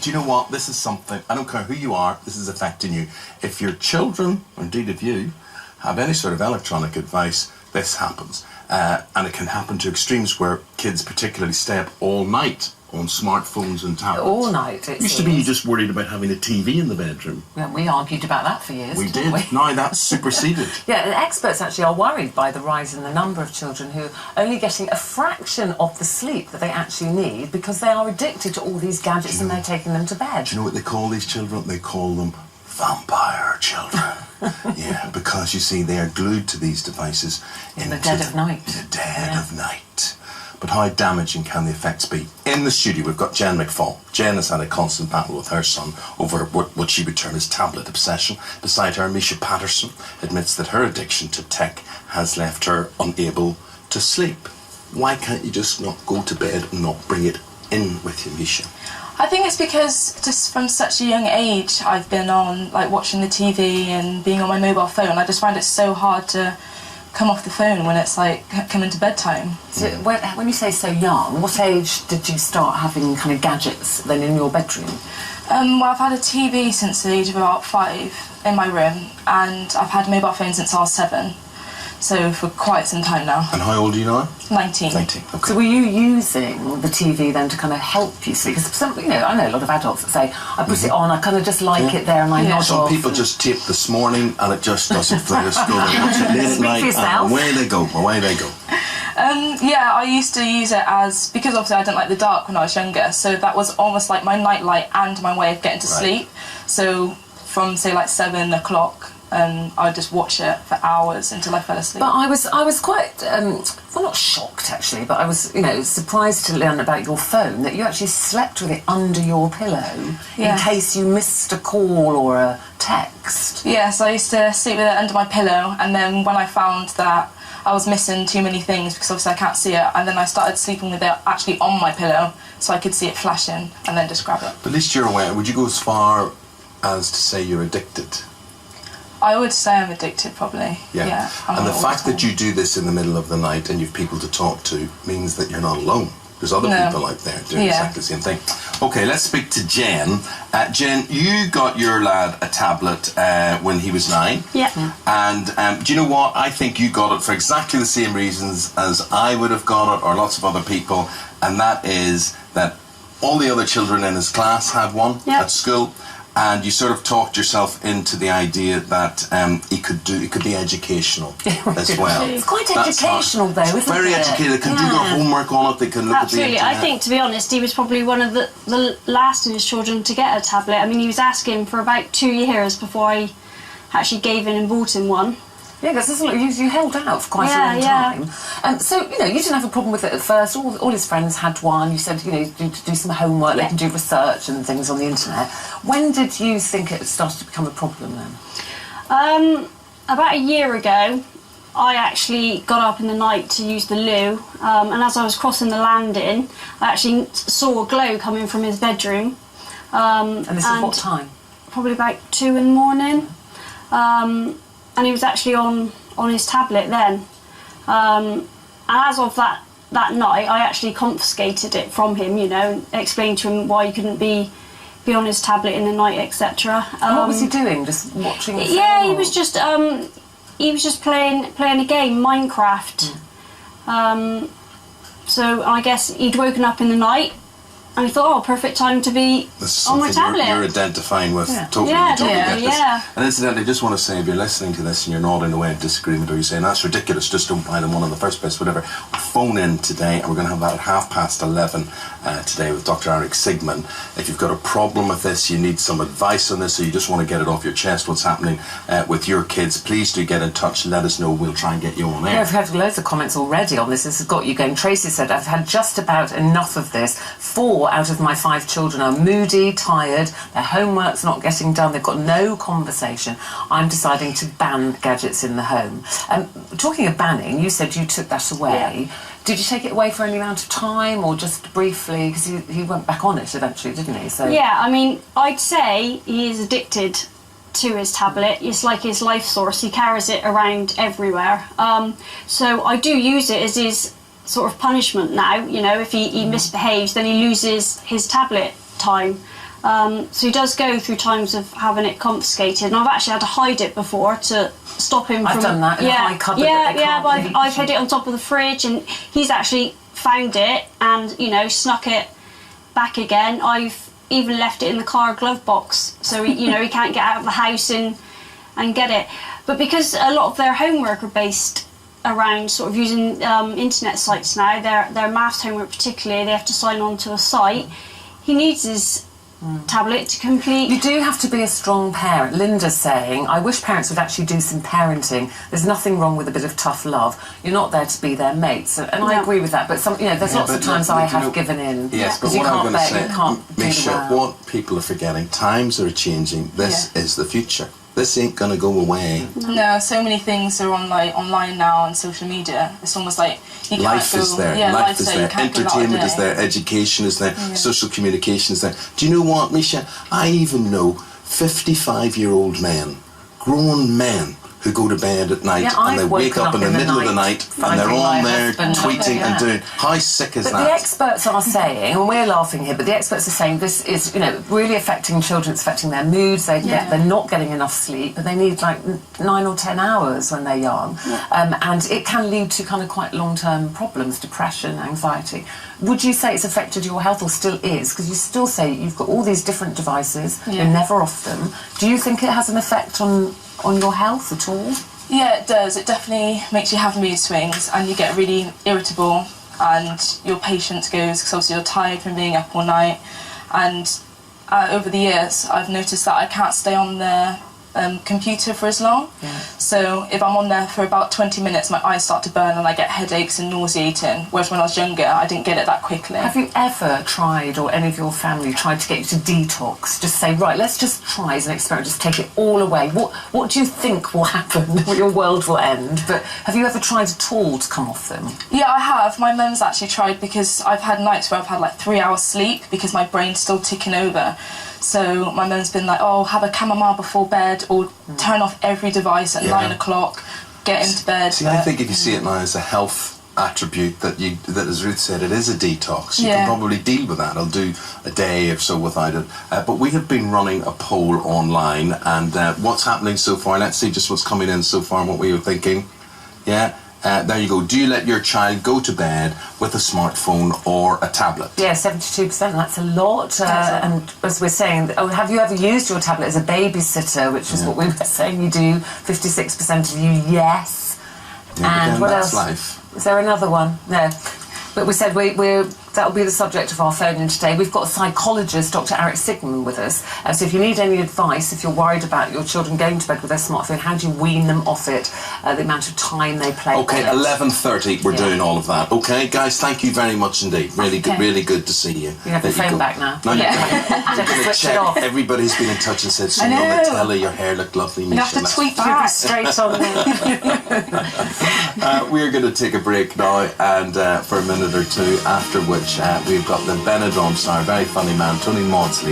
do you know what? This is something, I don't care who you are, this is affecting you. If your children, or indeed if you, have any sort of electronic device, this happens. And it can happen to extremes where kids particularly stay up all night on smartphones and tablets. All night, it used to be you just worried about having a TV in the bedroom. Yeah, we argued about that for years. We did. Now that's superseded. Yeah, and experts actually are worried by the rise in the number of children who are only getting a fraction of the sleep that they actually need because they are addicted to all these gadgets and they're taking them to bed. Do you know what they call these children? They call them vampire children. Yeah, because you see, they are glued to these devices in the dead of night. In the dead of night. But how damaging can the effects be? In the studio, we've got Jen McFall. Jen has had a constant battle with her son over what she would term as tablet obsession. Beside her, Misha Patterson admits that her addiction to tech has left her unable to sleep. Why can't you just not go to bed and not bring it in with you, Misha? I think it's because just from such a young age I've been on, like, watching the TV and being on my mobile phone. I just find it so hard to come off the phone when it's like coming to bedtime. So when you say so young, what age did you start having kind of gadgets then in your bedroom? Well, I've had a TV since the age of about 5 in my room, and I've had a mobile phone since I was 7. So for quite some time now. And how old are you now? 19. 19, okay. So were you using the TV then to kind of help you sleep? Because I know a lot of adults that say, I put it on, I kind of just like it there and I nod off. Some people just tape this morning and it just doesn't feel as good. They watch it late at night and away they go. Yeah, I used to use it because obviously I didn't like the dark when I was younger, so that was almost like my nightlight and my way of getting to sleep. So from, say, like 7 o'clock, I would just watch it for hours until I fell asleep. But I was quite, well, not shocked actually, but I was, surprised to learn about your phone, that you actually slept with it under your pillow in case you missed a call or a text. Yes, I used to sleep with it under my pillow, and then when I found that I was missing too many things, because obviously I can't see it, and then I started sleeping with it actually on my pillow, so I could see it flashing, and then just grab it. But at least you're aware. Would you go as far as to say you're addicted? I would say I'm addicted, probably. Yeah. And the fact that you do this in the middle of the night and you've people to talk to means that you're not alone. There's other people out there doing exactly the same thing. Okay, let's speak to Jen. Jen, you got your lad a tablet when he was 9. Yeah. And do you know what? I think you got it for exactly the same reasons as I would have got it, or lots of other people, and that is that all the other children in his class had one at school. And you sort of talked yourself into the idea that it could be educational as well. It's quite educational though, isn't it? Very educated. They can do their homework on it, they can look at the internet. I think, to be honest, he was probably one of the last of his children to get a tablet. I mean, he was asking for about 2 years before I actually gave in and bought him one. Yeah, because you held out for quite a long time. So, you didn't have a problem with it at first. All his friends had one. You said, do some homework, they can do research and things on the internet. When did you think it started to become a problem then? About a year ago, I actually got up in the night to use the loo, and as I was crossing the landing, I actually saw a glow coming from his bedroom. And this is what time? Probably about 2 in the morning. And he was actually on his tablet then. And as of that night, I actually confiscated it from him, and explained to him why he couldn't be on his tablet in the night, etc. And what was he doing? Just watching? Yeah, he was just playing a game, Minecraft. So I guess he'd woken up in the night. And I thought, perfect time to be on my tablet. You're identifying with. Totally get this. And incidentally, I just want to say, if you're listening to this and you're nodding away in disagreement, or you're saying, that's ridiculous, just don't buy them one in the first place, whatever, phone in today, and we're going to have that at 11:30 today with Dr. Eric Sigman. If you've got a problem with this, you need some advice on this, or you just want to get it off your chest, what's happening with your kids, please do get in touch, let us know, we'll try and get you on air. Yeah, I've had loads of comments already on this. This has got you going. Tracy said, I've had just about enough of this. 4 out of my 5 children are moody, tired, their homework's not getting done, they've got no conversation. I'm deciding to ban gadgets in the home. Talking of banning, you said you took that away. Yeah. Did you take it away for any amount of time or just briefly? Because he went back on it eventually, didn't he? So yeah, I mean, I'd say he is addicted to his tablet. It's like his life source. He carries it around everywhere. So I do use it as his sort of punishment now. If he misbehaves, then he loses his tablet time. So he does go through times of having it confiscated, and I've actually had to hide it before to stop him from... I've done that in a high cupboard that they can't but reach. I've hid it on top of the fridge, and he's actually found it and, you know, snuck it back again. I've even left it in the car glove box, so he, you know, he can't get out of the house and get it. But because a lot of their homework are based around sort of using internet sites now, their maths homework particularly, they have to sign on to a site. He needs his tablet to complete. You do have to be a strong parent. Linda's saying, I wish parents would actually do some parenting. There's nothing wrong with a bit of tough love. You're not there to be their mates. And I agree with that, but some, you know, there's lots of times I have given in. Yes, but what I'm going to say, Misha, what people are forgetting, times are changing. This is the future. This ain't going to go away. No, so many things are online now on social media. It's almost like you can't life is there. Yeah, life is there. Entertainment is there. Education is there. Social communication is there. Do you know what, Misha? I even know 55-year-old men, grown men, who go to bed at night and they wake up in the middle of the night and they're on there tweeting and doing. How sick is that? But the experts are saying, and we're laughing here, but the experts are saying this is, you know, really affecting children. It's affecting their moods. They're not getting enough sleep, and they need like 9 or 10 hours when they're young, and it can lead to kind of quite long-term problems, depression, anxiety. Would you say it's affected your health, or still is? Because you still say you've got all these different devices. You're never off them. Do you think it has an effect on your health at all? Yeah, it does. It definitely makes you have mood swings, and you get really irritable, and your patience goes, because obviously you're tired from being up all night. And over the years, I've noticed that I can't stay on the computer for as long. So if I'm on there for about 20 minutes, my eyes start to burn and I get headaches and nauseating, whereas when I was younger I didn't get it that quickly. Have you ever tried, or any of your family tried to get you to detox? Just say, right, let's just try as an experiment, just take it all away. What do you think will happen? Your world will end. But have you ever tried at all to come off them? Yeah, I have. My mum's actually tried, because I've had nights where I've had like 3 hours sleep because my brain's still ticking over. So my mum's been like, oh, have a chamomile before bed, or turn off every device at 9 o'clock, get into bed. See, I think if you see it now as a health attribute, that as Ruth said, it is a detox. You can probably deal with that. I'll do a day or so without it. But we have been running a poll online, and what's happening so far? Let's see just what's coming in so far and what we were thinking. There you go. Do you let your child go to bed with a smartphone or a tablet? Yeah, 72%. That's a lot. And as we're saying, have you ever used your tablet as a babysitter, which is what we were saying you do? 56% of you, yes. Yeah, and what else? Life. Is there another one? No. But we said that will be the subject of our phone-in today. We've got a psychologist, Dr. Eric Sigmund, with us. So if you need any advice, if you're worried about your children going to bed with their smartphone, how do you wean them off it? The amount of time they play with it. 11:30, we're doing all of that. Okay, guys, thank you very much indeed. Really good to see you. You have the phone back now. No, I'm going to check. Everybody's been in touch and said, on the telly, your hair looked lovely, Misha. You have to tweet back. Straight on there. We're going to take a break now, and for a minute or two, after which we've got the Benidorm star, very funny man, Tony Maudsley.